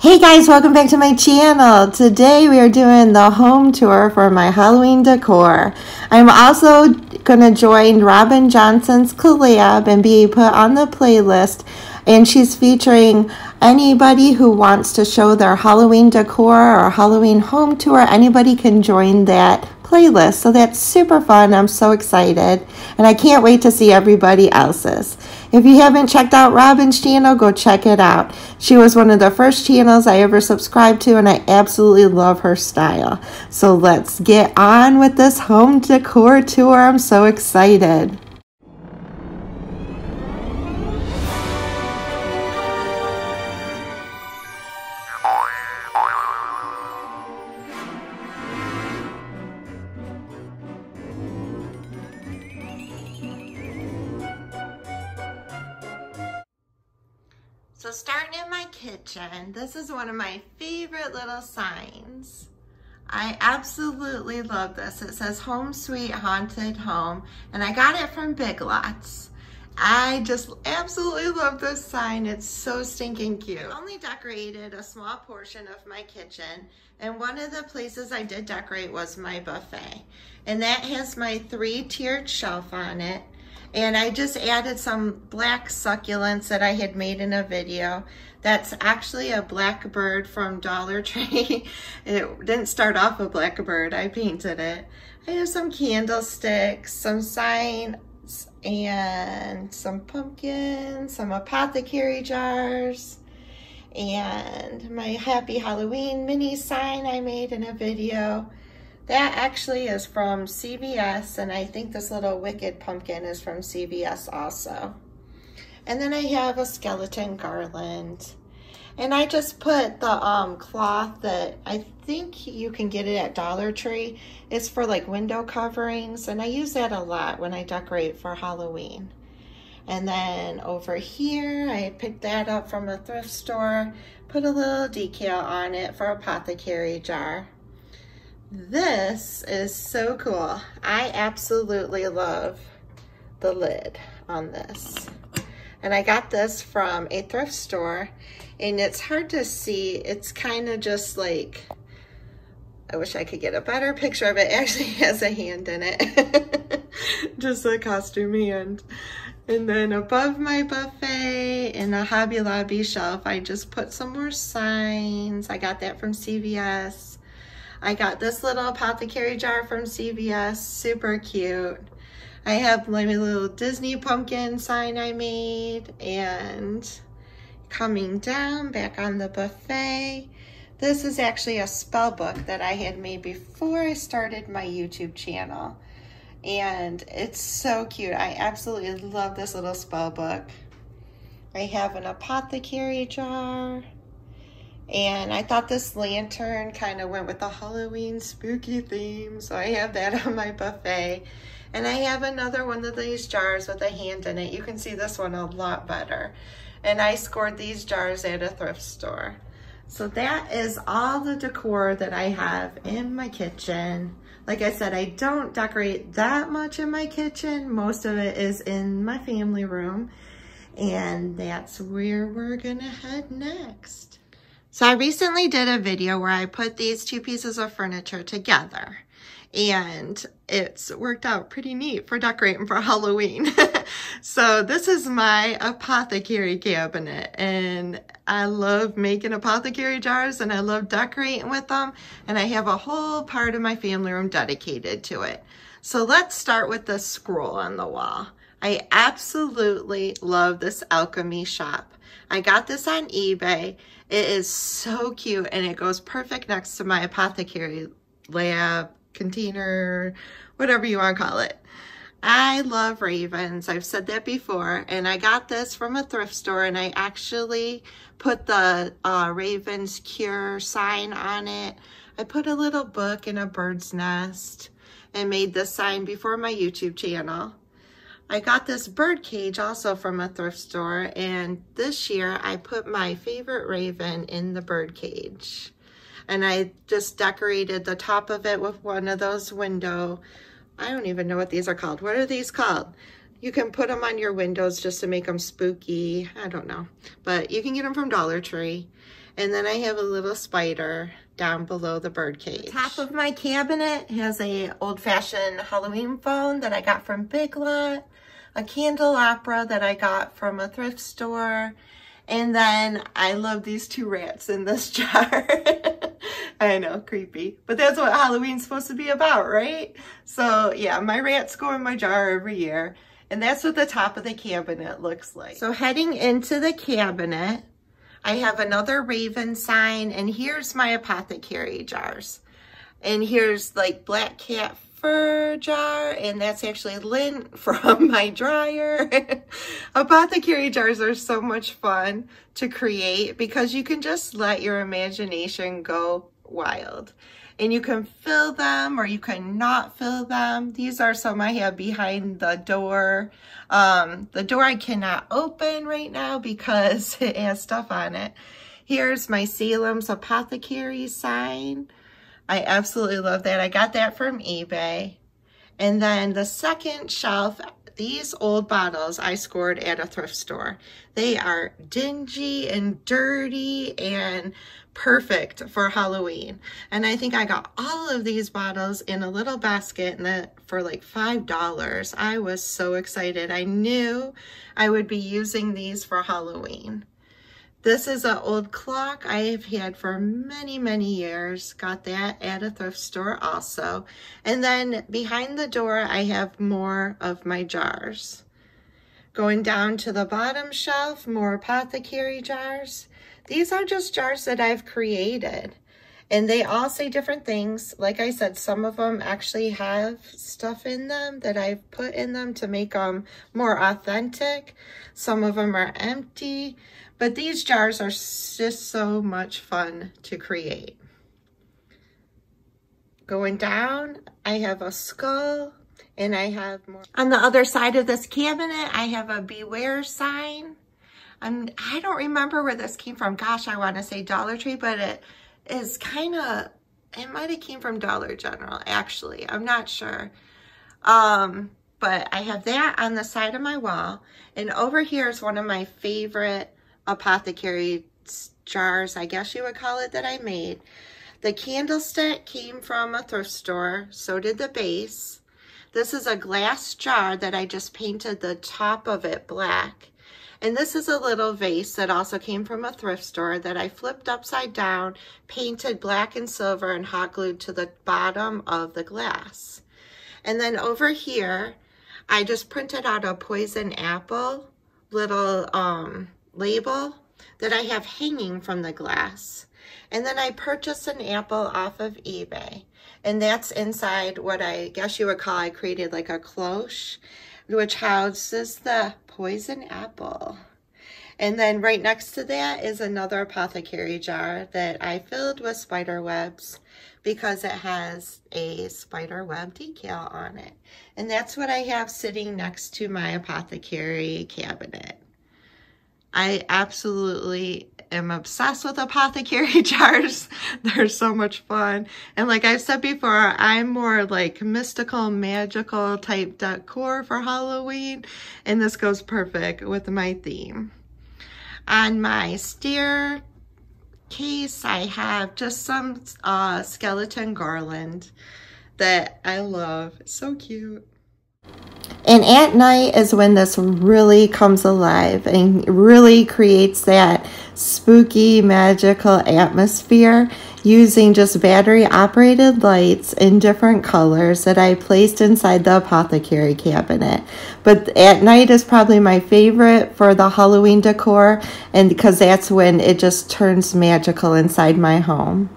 Hey guys, welcome back to my channel. Today we are doing the home tour for my Halloween decor. I'm also going to join Robin Johnson's collab and be put on the playlist, and she's featuring anybody who wants to show their Halloween decor or Halloween home tour. Anybody can join that playlist, so that's super fun. I'm so excited and I can't wait to see everybody else's. If you haven't checked out Robin's channel, go check it out. She was one of the first channels I ever subscribed to, and I absolutely love her style. So let's get on with this home decor tour. I'm so excited. So starting in my kitchen, this is one of my favorite little signs. I absolutely love this. It says Home Sweet Haunted Home, and I got it from Big Lots. I just absolutely love this sign. It's so stinking cute. I only decorated a small portion of my kitchen, and one of the places I did decorate was my buffet. And that has my 3-tiered shelf on it. And I just added some black succulents that I had made in a video. That's actually a blackbird from Dollar Tree. It didn't start off a blackbird, I painted it. I have some candlesticks, some signs, and some pumpkins, some apothecary jars, and my Happy Halloween mini sign I made in a video. That actually is from CVS, and I think this little wicked pumpkin is from CVS also. And then I have a skeleton garland. And I just put the cloth that I think you can get it at Dollar Tree. It's for like window coverings, and I use that a lot when I decorate for Halloween. And then over here, I picked that up from a thrift store, put a little decal on it for Apothecary Jar. This is so cool. I absolutely love the lid on this. And I got this from a thrift store, and it's hard to see. It's kind of just like, I wish I could get a better picture of it. It actually has a hand in it. Just a costume hand. And then above my buffet in a Hobby Lobby shelf, I just put some more signs. I got that from CVS. I got this little apothecary jar from CVS, super cute. I have my little Disney pumpkin sign I made, and coming down back on the buffet, this is actually a spell book that I had made before I started my YouTube channel. And it's so cute. I absolutely love this little spell book. I have an apothecary jar. And I thought this lantern kind of went with the Halloween spooky theme, so I have that on my buffet. And I have another one of these jars with a hand in it. You can see this one a lot better. And I scored these jars at a thrift store. So that is all the decor that I have in my kitchen. Like I said, I don't decorate that much in my kitchen. Most of it is in my family room. And that's where we're gonna head next. So I recently did a video where I put these 2 pieces of furniture together, and it's worked out pretty neat for decorating for Halloween. So this is my apothecary cabinet, and I love making apothecary jars, and I love decorating with them, and I have a whole part of my family room dedicated to it. So let's start with the scroll on the wall. I absolutely love this alchemy shop. I got this on eBay. It is so cute, and it goes perfect next to my apothecary lab, container, whatever you want to call it. I love ravens. I've said that before, and I got this from a thrift store, and I actually put the Ravens Cure sign on it. I put a little book in a bird's nest and made this sign before my YouTube channel. I got this bird cage also from a thrift store, and this year I put my favorite raven in the bird cage. And I just decorated the top of it with one of those window, I don't even know what these are called. What are these called? You can put them on your windows just to make them spooky. I don't know, but you can get them from Dollar Tree. And then I have a little spider down below the bird cage. The top of my cabinet has a old-fashioned Halloween phone that I got from Big Lot, a candelabra that I got from a thrift store, and then I love these 2 rats in this jar. I know, creepy. But that's what Halloween's supposed to be about, right? So yeah, my rats go in my jar every year. And that's what the top of the cabinet looks like. So heading into the cabinet, I have another raven sign. And here's my apothecary jars. And here's like black cat fur jar, and that's actually lint from my dryer. Apothecary jars are so much fun to create because you can just let your imagination go wild. And you can fill them or you can not fill them. These are some I have behind the door. The door I cannot open right now because it has stuff on it. Here's my Salem's Apothecary sign. I absolutely love that. I got that from eBay. And then the second shelf, these old bottles I scored at a thrift store. They are dingy and dirty and perfect for Halloween. And I think I got all of these bottles in a little basket for like $5. I was so excited. I knew I would be using these for Halloween. This is an old clock I've had for many, many years. Got that at a thrift store also. And then behind the door, I have more of my jars. Going down to the bottom shelf, more apothecary jars. These are just jars that I've created. And they all say different things. Like I said, some of them actually have stuff in them that I've put in them to make them more authentic. Some of them are empty. But these jars are just so much fun to create. Going down, I have a skull and I have more. On the other side of this cabinet, I have a beware sign. I don't remember where this came from. Gosh, I want to say Dollar Tree, but it is kind of, it might have came from Dollar General, actually. I'm not sure. But I have that on the side of my wall. And over here is one of my favorite apothecary jars, I guess you would call it, that I made. The candlestick came from a thrift store, so did the base. This is a glass jar that I just painted the top of it black. And this is a little vase that also came from a thrift store that I flipped upside down, painted black and silver, and hot glued to the bottom of the glass. And then over here, I just printed out a poison apple little label that I have hanging from the glass. And then I purchased an apple off of eBay. And that's inside what I guess you would call, I created like a cloche, which houses the poison apple. And then right next to that is another apothecary jar that I filled with spider webs because it has a spider web decal on it. And that's what I have sitting next to my apothecary cabinet. I absolutely am obsessed with apothecary jars. They're so much fun. And like I've said before, I'm more like mystical, magical type decor for Halloween. And this goes perfect with my theme. On my staircase, I have just some skeleton garland that I love. It's so cute. And at night is when this really comes alive and really creates that spooky, magical atmosphere using just battery operated lights in different colors that I placed inside the apothecary cabinet. But at night is probably my favorite for the Halloween decor, and because that's when it just turns magical inside my home.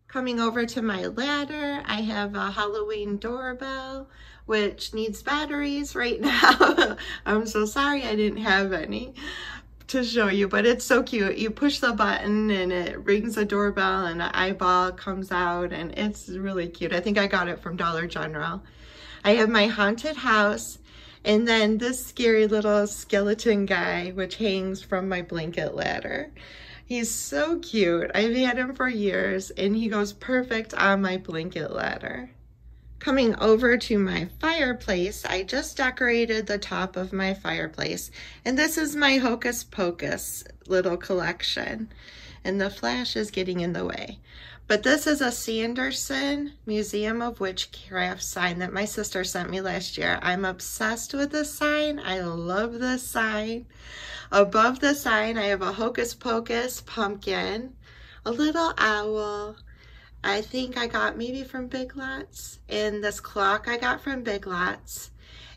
Coming over to my ladder, I have a Halloween doorbell, which needs batteries right now. I'm so sorry I didn't have any to show you, but it's so cute. You push the button and it rings a doorbell and an eyeball comes out, and it's really cute. I think I got it from Dollar General. I have my haunted house, and then this scary little skeleton guy, which hangs from my blanket ladder. He's so cute. I've had him for years, and he goes perfect on my blanket ladder. Coming over to my fireplace, I just decorated the top of my fireplace, and this is my Hocus Pocus little collection, and the flash is getting in the way. But this is a Sanderson Museum of Witchcraft sign that my sister sent me last year. I'm obsessed with this sign. I love this sign. Above the sign, I have a Hocus Pocus pumpkin, a little owl. I think I got maybe from Big Lots, and this clock I got from Big Lots,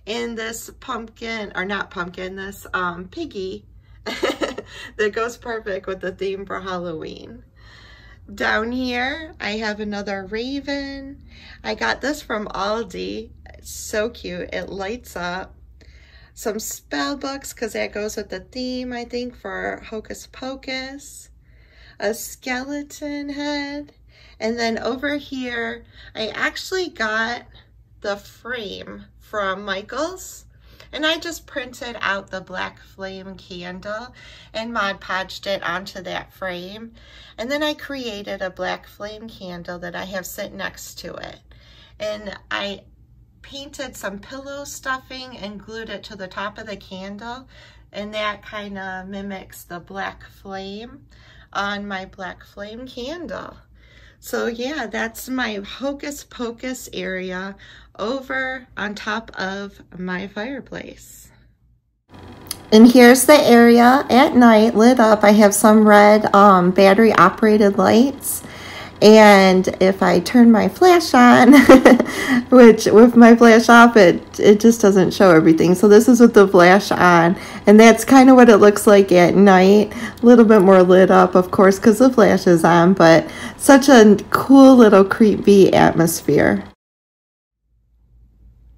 and this pumpkin, or not pumpkin, this piggy that goes perfect with the theme for Halloween. Down here, I have another raven. I got this from Aldi. It's so cute. It lights up. Some spell books, because that goes with the theme, I think, for Hocus Pocus. A skeleton head. And then over here, I actually got the frame from Michael's. And I just printed out the black flame candle and Mod Podged it onto that frame. And then I created a black flame candle that I have sit next to it. And I painted some pillow stuffing and glued it to the top of the candle. And that kind of mimics the black flame on my black flame candle. So yeah, that's my Hocus Pocus area over on top of my fireplace. And here's the area at night lit up. I have some red battery operated lights. And if I turn my flash on, which with my flash off, it just doesn't show everything. So this is with the flash on, and that's kind of what it looks like at night. A little bit more lit up, of course, because the flash is on, but such a cool little creepy atmosphere.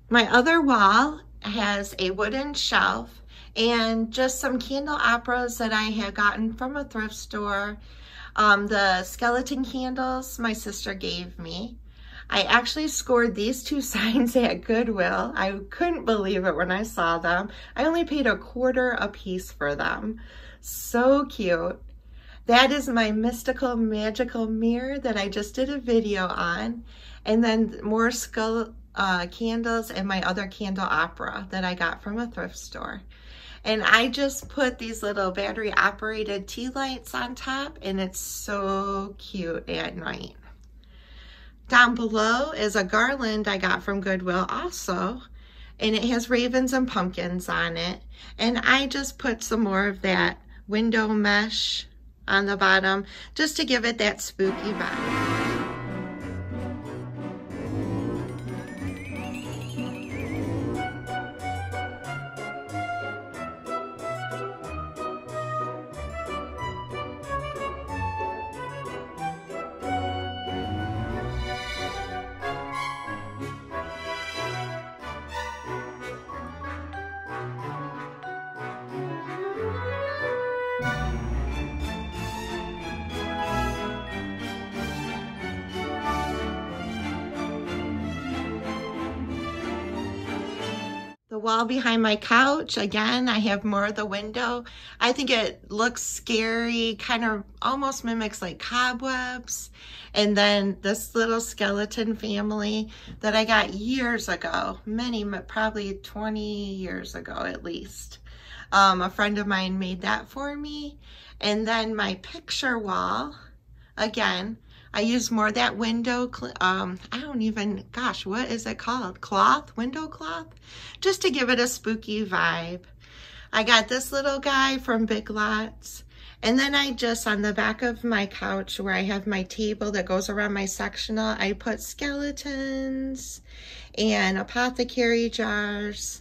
My other wall has a wooden shelf and just some candelabras that I had gotten from a thrift store. The skeleton candles my sister gave me. I actually scored these two signs at Goodwill. I couldn't believe it when I saw them. I only paid $1/4 a piece for them. So cute. That is my mystical magical mirror that I just did a video on. And then more skull candles and my other candelabra that I got from a thrift store. And I just put these little battery operated tea lights on top, and it's so cute at night. Down below is a garland I got from Goodwill also, and it has ravens and pumpkins on it. And I just put some more of that window mesh on the bottom just to give it that spooky vibe. The wall behind my couch, again, I have more of the window. I think it looks scary, kind of almost mimics like cobwebs. And then this little skeleton family that I got years ago, probably 20 years ago at least. A friend of mine made that for me. And then my picture wall, again, I use more of that window, what is it called? Window cloth? Just to give it a spooky vibe. I got this little guy from Big Lots. And then I just, on the back of my couch where I have my table that goes around my sectional, I put skeletons and apothecary jars.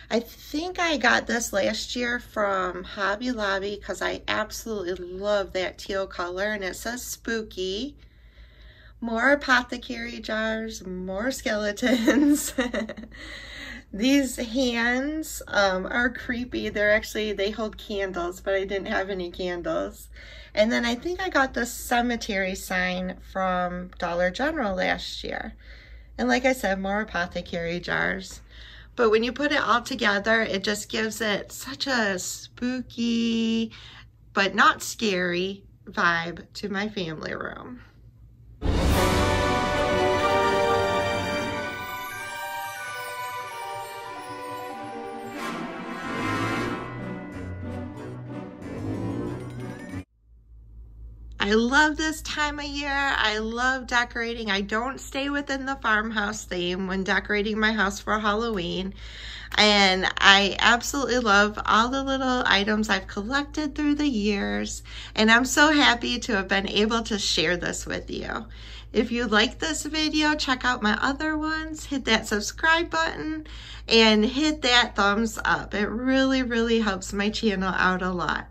I think I got this last year from Hobby Lobby because I absolutely love that teal color, and it says spooky. More apothecary jars, more skeletons. These hands are creepy. They hold candles, but I didn't have any candles. And then I think I got this cemetery sign from Dollar General last year. And like I said, more apothecary jars. But when you put it all together, it just gives it such a spooky, but not scary vibe to my family room. I love this time of year. I love decorating. I don't stay within the farmhouse theme when decorating my house for Halloween. And I absolutely love all the little items I've collected through the years. And I'm so happy to have been able to share this with you. If you like this video, check out my other ones. Hit that subscribe button and hit that thumbs up. It really, really helps my channel out a lot.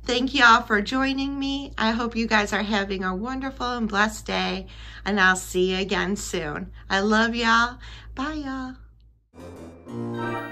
Thank you all for joining me. I hope you guys are having a wonderful and blessed day, and I'll see you again soon. I love y'all. Bye, y'all.